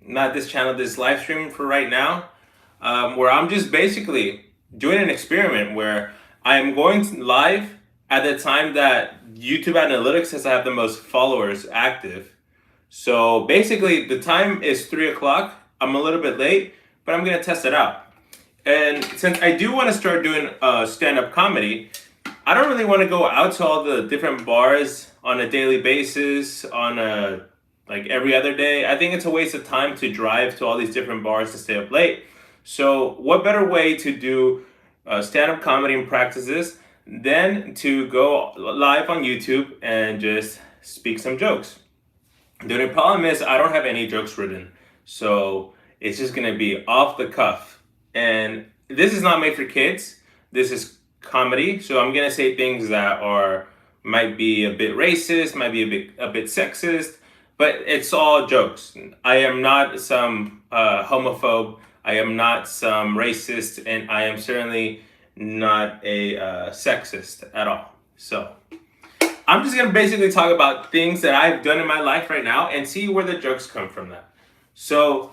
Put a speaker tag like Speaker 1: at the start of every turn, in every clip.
Speaker 1: not this channel, this live stream for right now, where I'm just basically doing an experiment where I am going live at the time that YouTube Analytics says I have the most followers active. So basically, the time is 3 o'clock. I'm a little bit late, but I'm gonna test it out. And since I do want to start doing stand-up comedy, I don't really want to go out to all the different bars on a daily basis, on a like every other day. I think it's a waste of time to drive to all these different bars to stay up late. So, what better way to do stand-up comedy and practices than to go live on YouTube and just speak some jokes? The only problem is I don't have any jokes written, so it's just gonna be off the cuff. And this is not made for kids. This is comedy, so I'm gonna say things that are might be a bit racist, might be a bit sexist, but it's all jokes. I am not some homophobe. I am not some racist, and I am certainly not a sexist at all. So I'm just gonna basically talk about things that I've done in my life right now and see where the jokes come from that. So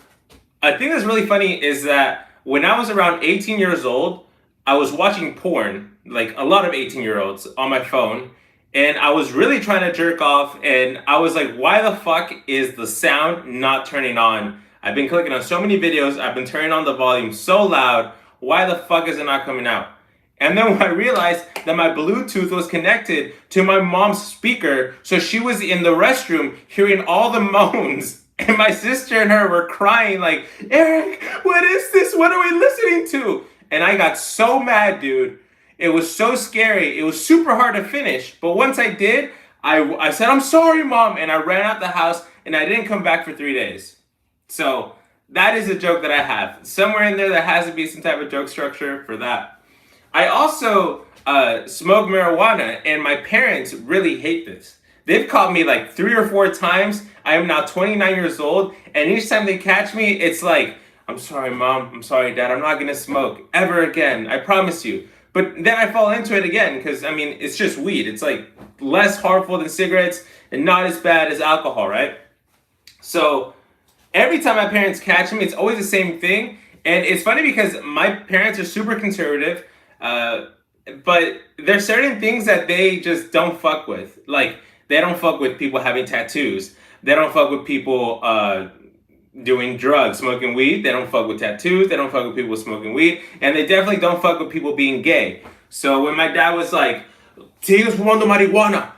Speaker 1: a thing that's really funny is that when I was around 18 years old, I was watching porn, like a lot of 18-year-olds on my phone, and I was really trying to jerk off, and I was like, why the fuck is the sound not turning on? I've been clicking on so many videos, I've been turning on the volume so loud, why the fuck is it not coming out? And then when I realized that my Bluetooth was connected to my mom's speaker, so she was in the restroom hearing all the moans, and my sister and her were crying like, Eric, what is this? What are we listening to? And I got so mad, dude. It was so scary. It was super hard to finish. But once I did, I said, I'm sorry, Mom. And I ran out the house, and I didn't come back for 3 days. So that is a joke that I have. Somewhere in there has to be some type of joke structure for that. I also smoke marijuana, and my parents really hate this. They've caught me like 3 or 4 times. I am now 29 years old, and each time they catch me, it's like, I'm sorry, Mom. I'm sorry, Dad. I'm not going to smoke ever again. I promise you. But then I fall into it again because, I mean, it's just weed. It's like less harmful than cigarettes and not as bad as alcohol, right? So every time my parents catch me, it's always the same thing. And it's funny because my parents are super conservative, but there's certain things that they just don't fuck with. Like, they don't fuck with people having tattoos. They don't fuck with people doing drugs, smoking weed. They don't fuck with tattoos. They don't fuck with people smoking weed. And they definitely don't fuck with people being gay. So when my dad was like, sigues fumando marijuana,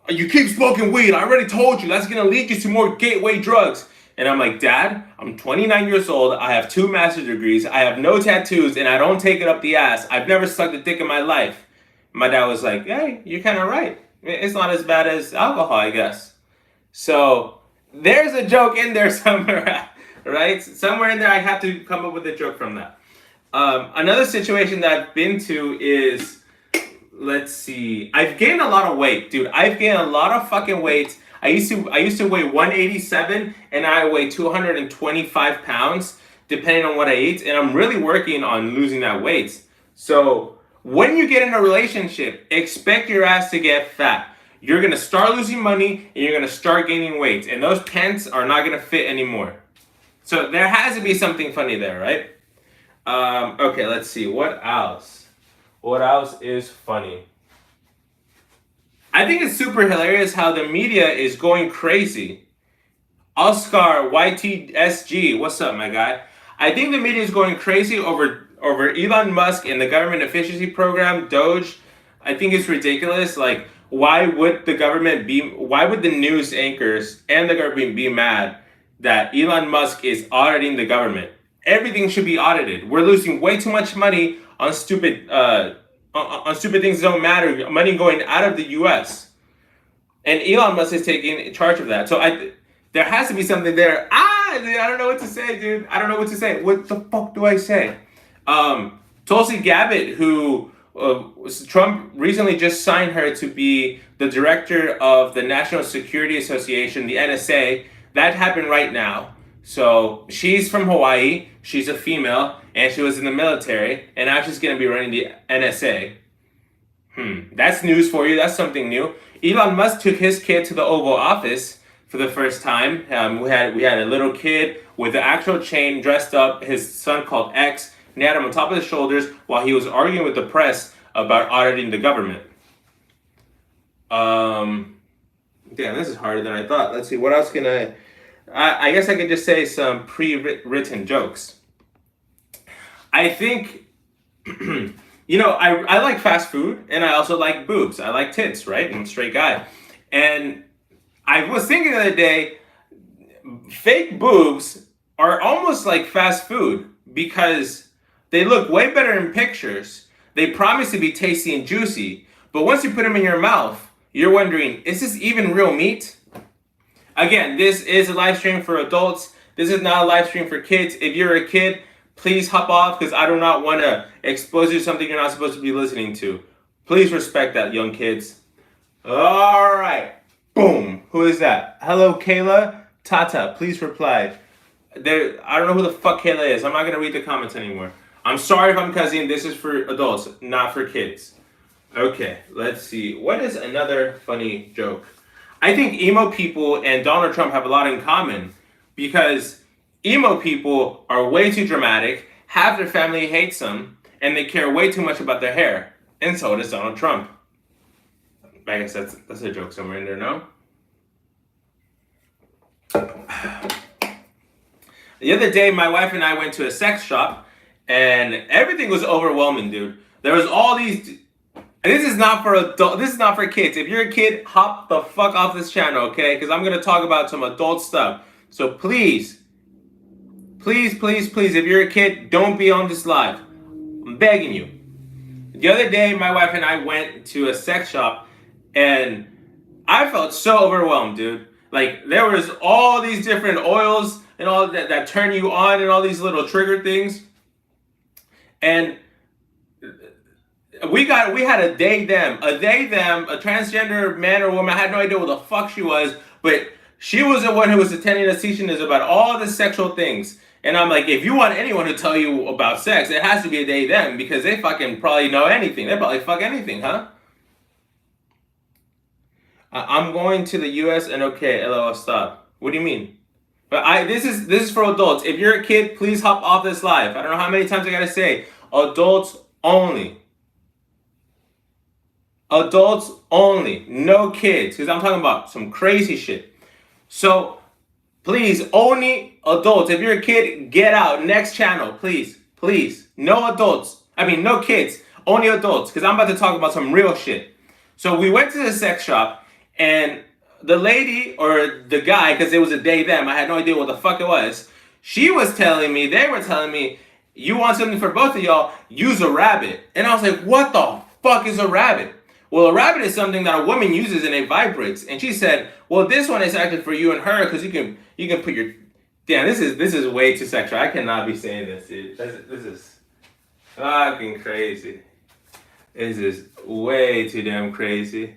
Speaker 1: you keep smoking weed, I already told you, that's gonna lead you to more gateway drugs. And I'm like, Dad, I'm 29 years old, I have 2 master's degrees, I have no tattoos, and I don't take it up the ass. I've never sucked a dick in my life. My dad was like, hey, you're kind of right. It's not as bad as alcohol, I guess. So there's a joke in there somewhere, right? Somewhere in there, I have to come up with a joke from that. Another situation that I've been to is, let's see, I've gained a lot of weight, dude. I've gained a lot of fucking weight. I used to weigh 187, and I weigh 225 pounds, depending on what I eat. And I'm really working on losing that weight. So when you get in a relationship, expect your ass to get fat. You're gonna start losing money, and you're gonna start gaining weight, and those pants are not gonna fit anymore. So there has to be something funny there, right? Okay, let's see. What else? What else is funny? I think it's super hilarious how the media is going crazy. Oscar YTSG, what's up, my guy? I think the media is going crazy over Elon Musk and the government efficiency program, Doge. I think it's ridiculous. Like, why would the news anchors and the government be mad that Elon Musk is auditing the government? Everything should be audited. We're losing way too much money on stupid things that don't matter, money going out of the U.S. And Elon Musk is taking charge of that. So there has to be something there. I don't know what to say, dude. I don't know what to say. What the fuck do I say? Tulsi Gabbard, who Trump recently just signed her to be the director of the National Security Association, the NSA. That happened right now. So she's from Hawaii, she's a female, and she was in the military, and now she's going to be running the NSA. That's news for you, that's something new. Elon Musk took his kid to the Oval Office for the first time. We had a little kid with the actual chain dressed up. His son called X, and he had him on top of his shoulders while he was arguing with the press about auditing the government. Damn, this is harder than I thought. Let's see, what else can I guess I could just say some pre-written jokes. I think, I like fast food and I also like boobs. I like tits, right? I'm a straight guy. And I was thinking the other day, fake boobs are almost like fast food because they look way better in pictures. They promise to be tasty and juicy, but once you put them in your mouth, you're wondering, is this even real meat? Again, this is a live stream for adults. This is not a live stream for kids. If you're a kid, please hop off because I do not want to expose you to something you're not supposed to be listening to. Please respect that, young kids. All right. Boom. Who is that? Hello, Kayla. Tata, please reply. I don't know who the fuck Kayla is. I'm not going to read the comments anymore. I'm sorry if I'm cussing. This is for adults, not for kids. Okay, let's see. What is another funny joke? I think emo people and Donald Trump have a lot in common because emo people are way too dramatic, half their family hates them, and they care way too much about their hair. And so does Donald Trump. I guess that's a joke somewhere in there, no? The other day, my wife and I went to a sex shop, and everything was overwhelming, dude. There was all these... This is not for adult. This is not for kids. If you're a kid, hop the fuck off this channel, okay? Because I'm gonna talk about some adult stuff. So please, please, please, please, if you're a kid, don't be on this live. I'm begging you. The other day, my wife and I went to a sex shop, and I felt so overwhelmed, dude. Like there was all these different oils and all that turn you on, and all these little trigger things, and we had a they/them, a transgender man or woman. I had no idea what the fuck she was, but she was the one who was attending us, teaching us about all the sexual things. And I'm like, if you want anyone to tell you about sex, it has to be a they/them because they fucking probably know anything. They probably fuck anything, huh? I'm going to the U.S. and okay, LOL, stop. What do you mean? But this is for adults. If you're a kid, please hop off this live. I don't know how many times I gotta say, adults only. Adults only, no kids, because I'm talking about some crazy shit. So, please, only adults. If you're a kid, get out. Next channel, please, please. No adults. No kids. Only adults, because I'm about to talk about some real shit. So we went to the sex shop, and the lady or the guy, because it was a they/them, I had no idea what the fuck it was. They were telling me, you want something for both of y'all? Use a rabbit. And I was like, what the fuck is a rabbit? Well, a rabbit is something that a woman uses and it vibrates. And she said, well, this one is actually for you and her because you can put your... Damn, this is way too sexual. I cannot be saying this, dude. This is fucking crazy. This is way too damn crazy.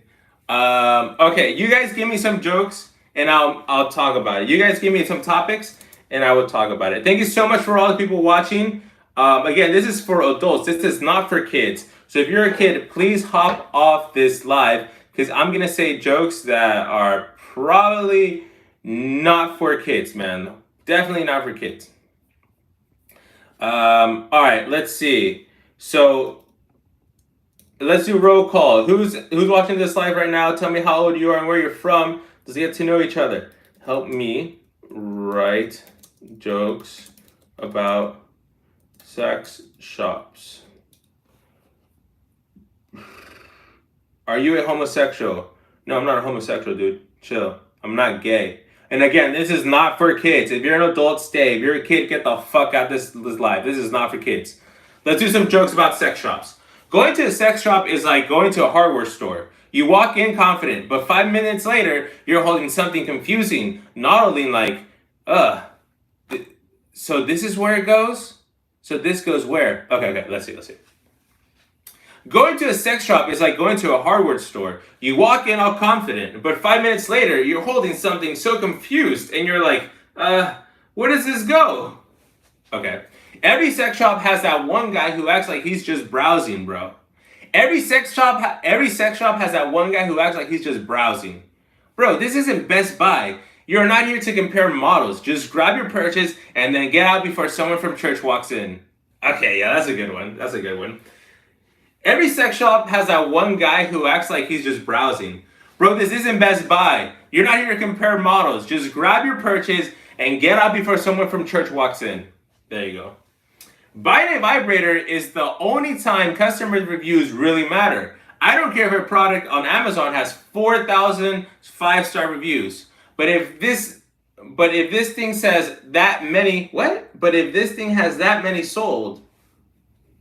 Speaker 1: Okay, you guys give me some jokes and I'll talk about it. You guys give me some topics and I will talk about it. Thank you so much for all the people watching. Again, this is for adults. This is not for kids. So if you're a kid, please hop off this live because I'm going to say jokes that are probably not for kids, man. Definitely not for kids. All right, let's see. So let's do roll call. Who's watching this live right now? Tell me how old you are and where you're from. Let's get to know each other. Help me write jokes about sex shops. Are you a homosexual? No, I'm not a homosexual, dude. Chill. I'm not gay. And again, this is not for kids. If you're an adult, stay. If you're a kid, get the fuck out this live. This is not for kids. Let's do some jokes about sex shops. Going to a sex shop is like going to a hardware store. You walk in confident, but 5 minutes later, you're holding something confusing, nodding like, so this is where it goes? So this goes where? Okay, let's see. Going to a sex shop is like going to a hardware store. You walk in all confident, but 5 minutes later, you're holding something so confused, and you're like, where does this go? Okay. Every sex shop has that one guy who acts like he's just browsing, bro. Every sex shop has that one guy who acts like he's just browsing. Bro, this isn't Best Buy. You're not here to compare models. Just grab your purchase and then get out before someone from church walks in. Okay, yeah, that's a good one. That's a good one. Every sex shop has that one guy who acts like he's just browsing. Bro, this isn't Best Buy. You're not here to compare models. Just grab your purchase and get out before someone from church walks in. There you go. Buying a vibrator is the only time customer reviews really matter. I don't care if a product on Amazon has 4,000 five-star reviews. But if this thing says that many, what? But if this thing has that many sold,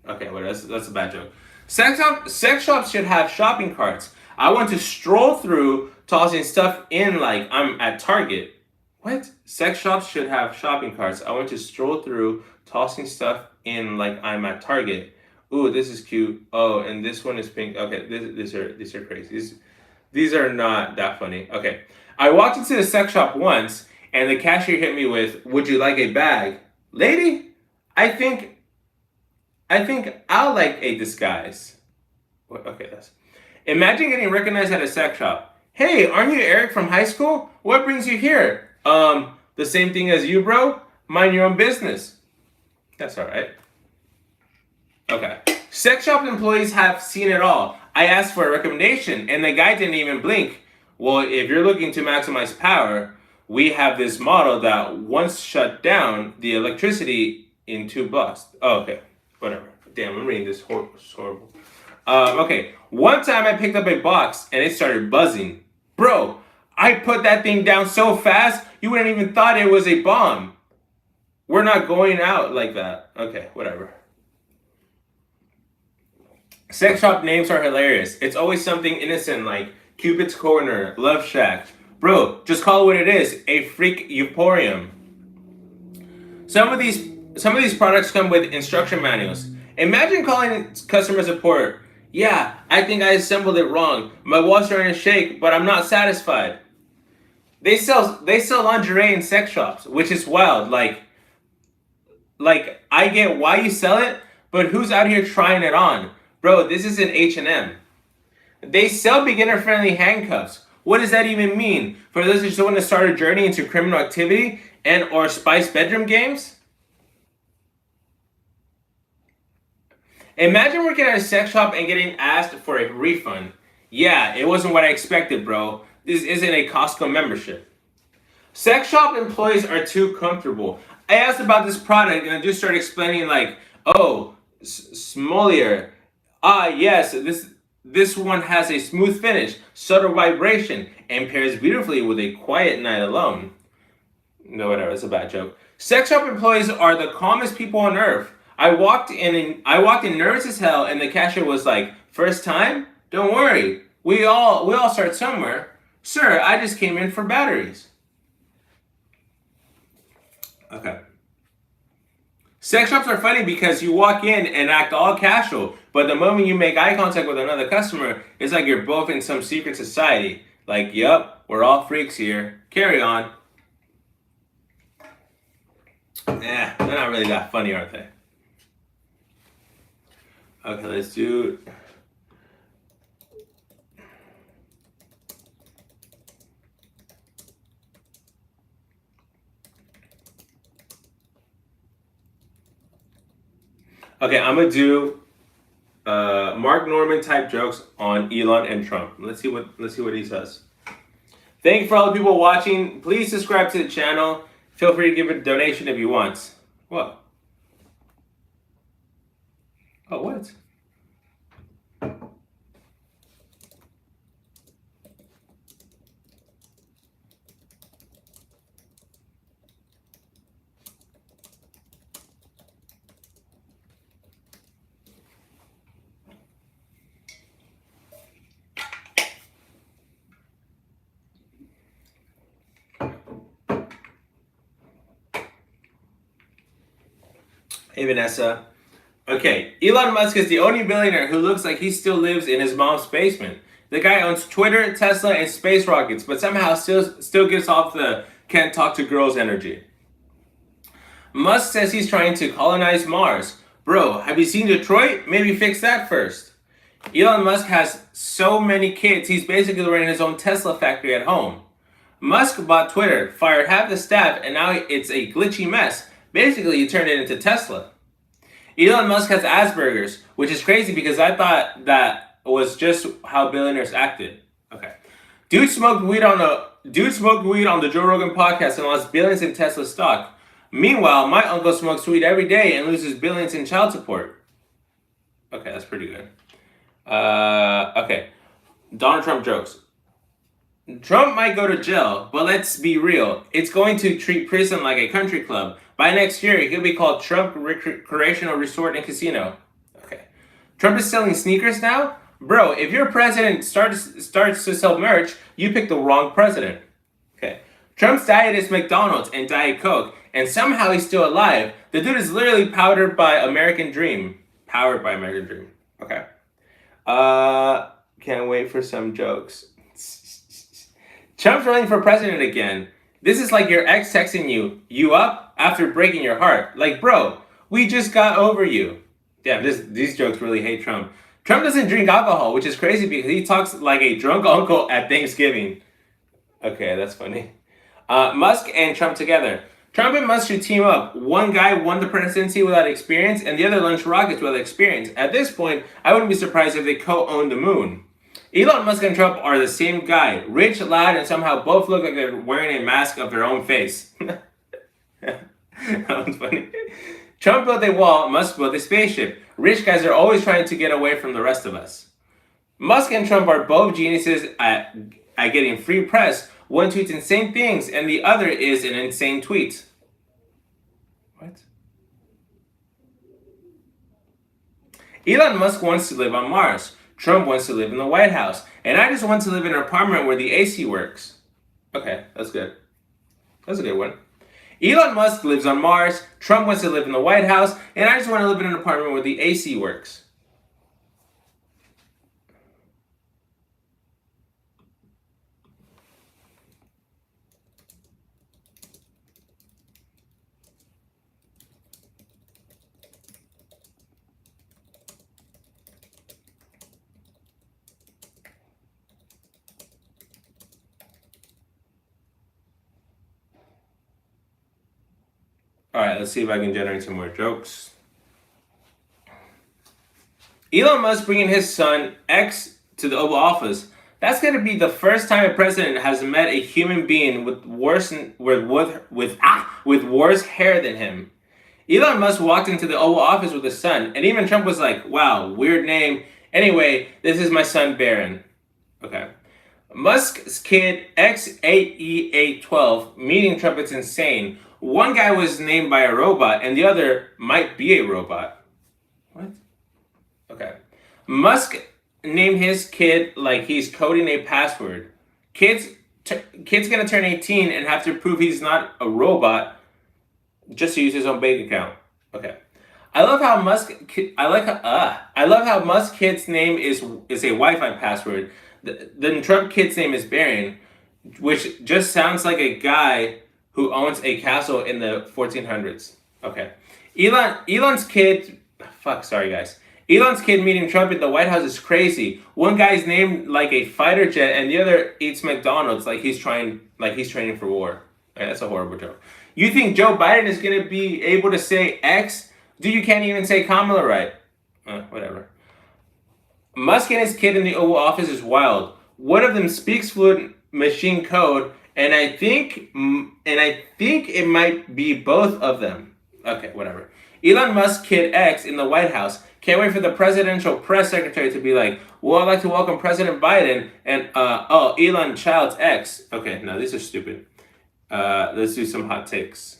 Speaker 1: okay, well, that's a bad joke. Sex shops should have shopping carts. I want to stroll through, tossing stuff in like I'm at Target. What? Sex shops should have shopping carts. I want to stroll through, tossing stuff in like I'm at Target. Ooh, this is cute. Oh, and this one is pink. Okay, these are crazy. These are not that funny. Okay, I walked into the sex shop once, and the cashier hit me with, "Would you like a bag, lady? I think I'll like a disguise." Okay, that's. Imagine getting recognized at a sex shop. "Hey, aren't you Eric from high school? What brings you here?" The same thing as you, bro. Mind your own business. That's all right. Okay. Sex shop employees have seen it all. I asked for a recommendation, and the guy didn't even blink. Well, if you're looking to maximize power, we have this model that once shut down the electricity in 2 bucks. Oh, okay. Whatever. Damn, I'm reading this horrible. Okay. One time I picked up a box, and it started buzzing. Bro, I put that thing down so fast, you wouldn't even thought it was a bomb. We're not going out like that. Okay, whatever. Sex shop names are hilarious. It's always something innocent like Cupid's Corner, Love Shack. Bro, just call it what it is, a freak euphorium. Some of these products come with instruction manuals. Imagine calling customer support. "Yeah, I think I assembled it wrong. My wall's starting to shake, but I'm not satisfied." They sell lingerie in sex shops, which is wild. Like I get why you sell it, but who's out here trying it on? Bro, this isn't H&M. They sell beginner-friendly handcuffs. What does that even mean? For those who just want to start a journey into criminal activity and or spice bedroom games? Imagine working at a sex shop and getting asked for a refund. "Yeah, it wasn't what I expected, bro. This isn't a Costco membership." Sex shop employees are too comfortable. I asked about this product and I just started explaining like, "Oh, Smolier. Ah, yes, this one has a smooth finish, subtle vibration, and pairs beautifully with a quiet night alone." No, whatever, it's a bad joke. Sex shop employees are the calmest people on earth. I walked in nervous as hell, and the cashier was like, "First time? Don't worry. We all start somewhere. Sir, I just came in for batteries." Okay. Sex shops are funny because you walk in and act all casual, but the moment you make eye contact with another customer, it's like you're both in some secret society. Like, yup, we're all freaks here. Carry on. They're not really that funny, are they? Okay, let's do... Okay, I'm gonna do Mark Norman type jokes on Elon and Trump. Let's see what he says. Thank you for all the people watching. Please subscribe to the channel. Feel free to give a donation if you want. What? Oh, what? Hey, Vanessa. Okay, Elon Musk is the only billionaire who looks like he still lives in his mom's basement. The guy owns Twitter, Tesla, and space rockets, but somehow still gives off the can't talk to girls energy. Musk says he's trying to colonize Mars. Bro, have you seen Detroit? Maybe fix that first. Elon Musk has so many kids, he's basically running his own Tesla factory at home. Musk bought Twitter, fired half the staff, and now it's a glitchy mess. Basically, you turned it into Tesla. Elon Musk has Asperger's, which is crazy because I thought that was just how billionaires acted. Okay. Dude smoked weed on the Joe Rogan podcast and lost billions in Tesla stock. Meanwhile, my uncle smokes weed every day and loses billions in child support. Okay, that's pretty good. Okay. Donald Trump jokes. Trump might go to jail, but let's be real. It's going to treat prison like a country club. By next year, he'll be called Trump Recreational Resort and Casino. Okay. Trump is selling sneakers now? Bro, if your president starts to sell merch, you picked the wrong president. Okay. Trump's diet is McDonald's and Diet Coke, and somehow he's still alive. The dude is literally powered by American Dream. Powered by American Dream. Okay. Can't wait for some jokes. Trump's running for president again. This is like your ex texting you up after breaking your heart. Like, bro, we just got over you. Damn, these jokes really hate Trump. Trump doesn't drink alcohol, which is crazy because he talks like a drunk uncle at Thanksgiving. Okay, that's funny. Musk and Trump together. Trump and Musk should team up. One guy won the presidency without experience, and the other launched rockets without experience. At this point, I wouldn't be surprised if they co-own the moon. Elon Musk and Trump are the same guy, rich, loud, and somehow both look like they're wearing a mask of their own face. That was funny. Trump built a wall, Musk built a spaceship. Rich guys are always trying to get away from the rest of us. Musk and Trump are both geniuses at getting free press. One tweets insane things, and the other is an insane tweet. What? Elon Musk wants to live on Mars. Trump wants to live in the White House. And I just want to live in an apartment where the AC works. Okay, that's good. That's a good one. Elon Musk lives on Mars. Trump wants to live in the White House. And I just want to live in an apartment where the AC works. All right, let's see if I can generate some more jokes. Elon Musk bringing his son X to the Oval Office. That's going to be the first time a president has met a human being with worse hair than him. Elon Musk walked into the Oval Office with his son, and even Trump was like, "Wow, weird name. Anyway, this is my son Barron." Okay. Musk's kid X8E812 meeting Trump is insane. One guy was named by a robot, and the other might be a robot. What? Okay. Musk named his kid like he's coding a password. Kid's gonna turn 18 and have to prove he's not a robot just to use his own bank account. Okay. I love how Musk kid's name is a Wi-Fi password. The Trump kid's name is Barron, which just sounds like a guy who owns a castle in the 1400s. Okay. Elon's kid, sorry guys. Elon's kid meeting Trump at the White House is crazy. One guy's named like a fighter jet and the other eats McDonald's like he's training for war. Okay, that's a horrible joke. You think Joe Biden is going to be able to say X? Dude, you can't even say Kamala right. Whatever. Musk and his kid in the Oval Office is wild. One of them speaks fluent machine code, and I think it might be both of them. Okay, whatever. Elon Musk kid X in the White House. Can't wait for the presidential press secretary to be like, "Well, I'd like to welcome President Biden and Elon child's X." Okay, no, these are stupid. Let's do some hot takes.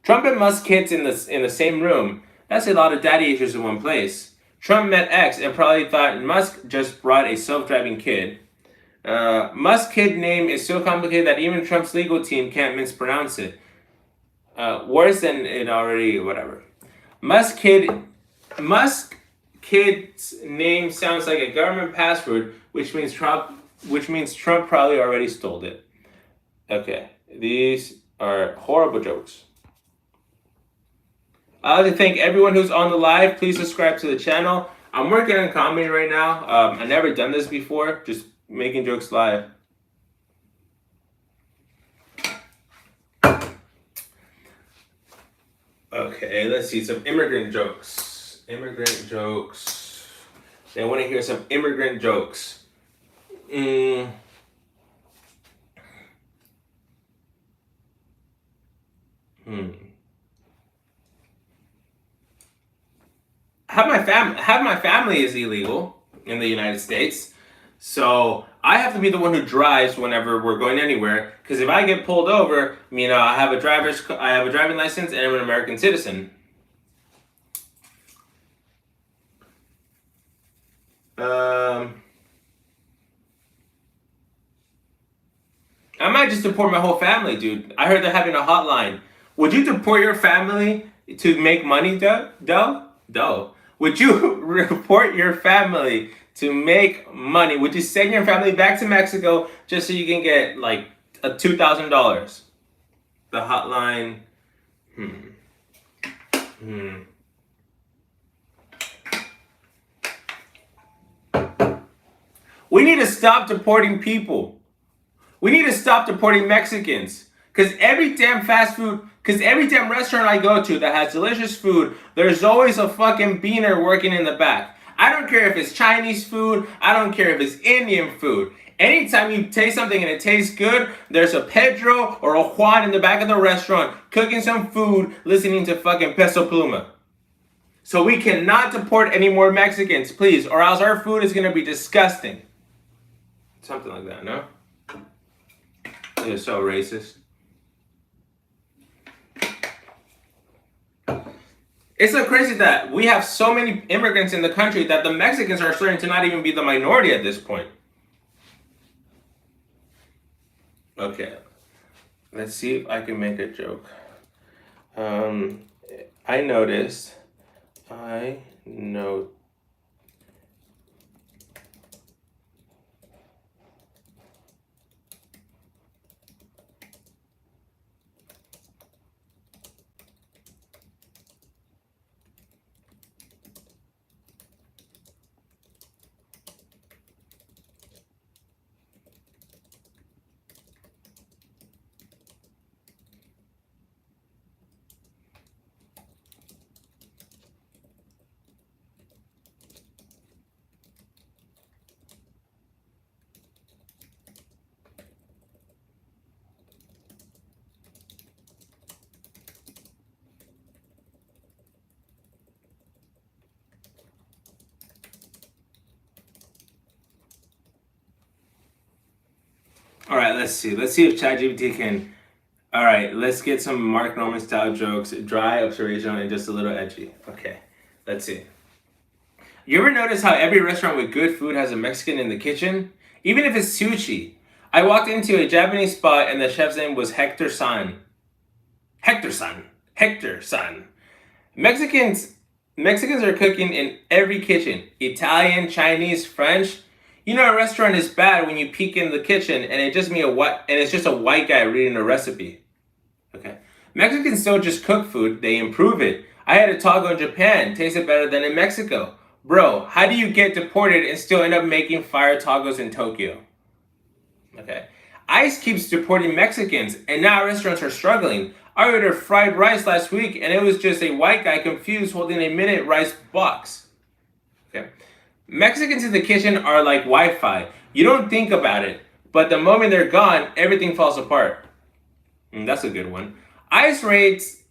Speaker 1: Trump and Musk kids in the same room. That's a lot of daddy issues in one place. Trump met X and probably thought Musk just brought a self-driving kid. Musk kid name is so complicated that even Trump's legal team can't mispronounce it. Worse than it already, whatever. Musk kid's name sounds like a government password, which means Trump probably already stole it. Okay, these are horrible jokes. I'd like to thank everyone who's on the live. Please subscribe to the channel. I'm working on comedy right now. I've never done this before, just making jokes live. Okay, let's see some immigrant jokes. Immigrant jokes. They want to hear some immigrant jokes. Mm, hmm. Have my family is illegal in the United States, so I have to be the one who drives whenever we're going anywhere. Because if I get pulled over, I have a driving license and I'm an American citizen. Um, I might just deport my whole family, dude. I heard they're having a hotline. Would you deport your family to make money, Doe? Would you report your family to make money? Would you send your family back to Mexico just so you can get like a $2,000? The hotline. Hmm. Hmm. We need to stop deporting people. We need to stop deporting Mexicans. Because every damn restaurant I go to that has delicious food, there's always a fucking beaner working in the back. I don't care if it's Chinese food, I don't care if it's Indian food. Anytime you taste something and it tastes good, there's a Pedro or a Juan in the back of the restaurant cooking some food, listening to fucking Peso Pluma. So we cannot deport any more Mexicans, please, or else our food is gonna be disgusting. Something like that, no? You're so racist. It's so crazy that we have so many immigrants in the country that the Mexicans are starting to not even be the minority at this point. Okay, let's see if I can make a joke. Um, I noticed. I know. All right, let's see. Let's see if ChatGPT can. All right, let's get some Mark Norman style jokes, dry, observational, and just a little edgy. Okay, let's see. You ever notice how every restaurant with good food has a Mexican in the kitchen? Even if it's sushi. I walked into a Japanese spot and the chef's name was Hector San. Hector San. Hector San. Mexicans Mexicans are cooking in every kitchen. Italian, Chinese, French. You know a restaurant is bad when you peek in the kitchen and it's just a white guy reading a recipe. Okay. Mexicans don't just cook food, they improve it. I had a taco in Japan, tasted better than in Mexico. Bro, how do you get deported and still end up making fire tacos in Tokyo? Okay. ICE keeps deporting Mexicans, and now restaurants are struggling. I ordered fried rice last week, and it was just a white guy confused holding a minute rice box. Okay. Mexicans in the kitchen are like Wi-Fi. You don't think about it, but the moment they're gone, everything falls apart. That's a good one. ICE rates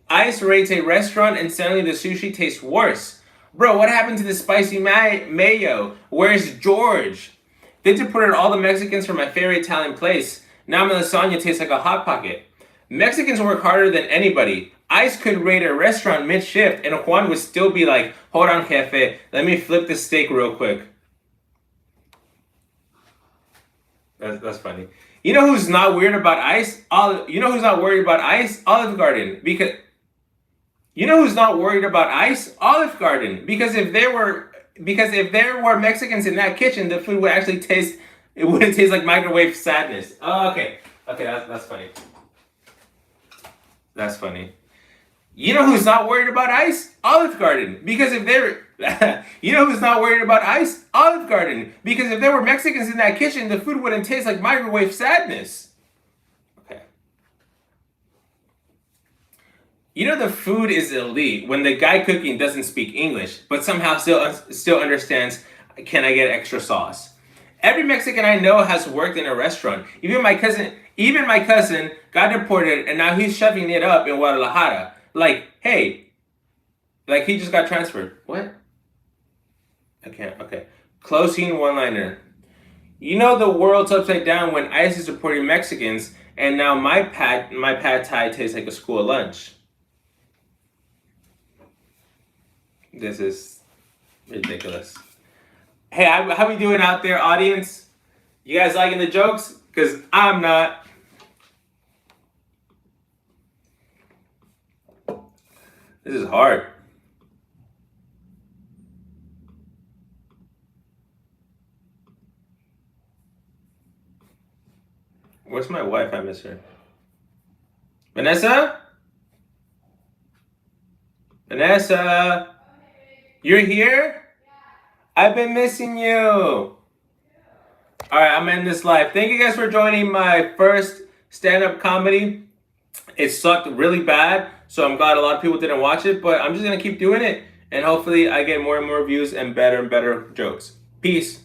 Speaker 1: ICE rates a restaurant, and suddenly the sushi tastes worse. Bro, what happened to the spicy mayo? Where's George? They deported all the Mexicans from my favorite Italian place. Now my lasagna tastes like a hot pocket. Mexicans work harder than anybody. ICE could raid a restaurant mid-shift and Juan would still be like, hold on, jefe, let me flip the steak real quick. That's funny. You know who's not weird about ICE? You know who's not worried about ICE? Olive Garden. You know who's not worried about ICE? Olive Garden. Because if there were Mexicans in that kitchen, the food would actually taste. It wouldn't taste like microwave sadness. Oh, okay. Okay, that's funny. That's funny. You know who's not worried about ICE? Olive Garden. Because if they're you know who's not worried about ICE? Olive Garden. Because if there were Mexicans in that kitchen, the food wouldn't taste like microwave sadness. Okay. You know the food is elite when the guy cooking doesn't speak English, but somehow still understands. Can I get extra sauce? Every Mexican I know has worked in a restaurant. Even my cousin got deported, and now he's shoving it up in Guadalajara. Like, hey, like he just got transferred. What? I can't. Okay. Closing one-liner. You know the world's upside down when ICE is deporting Mexicans, and now my pad thai tastes like a school lunch. This is ridiculous. Hey, how we doing out there, audience? You guys liking the jokes? Because I'm not. This is hard. Where's my wife? I miss her. Vanessa? Vanessa? You're here? I've been missing you. All right, I'm ending this live. Thank you guys for joining my first stand-up comedy. It sucked really bad, so I'm glad a lot of people didn't watch it, but I'm just going to keep doing it, and hopefully I get more and more views and better jokes. Peace.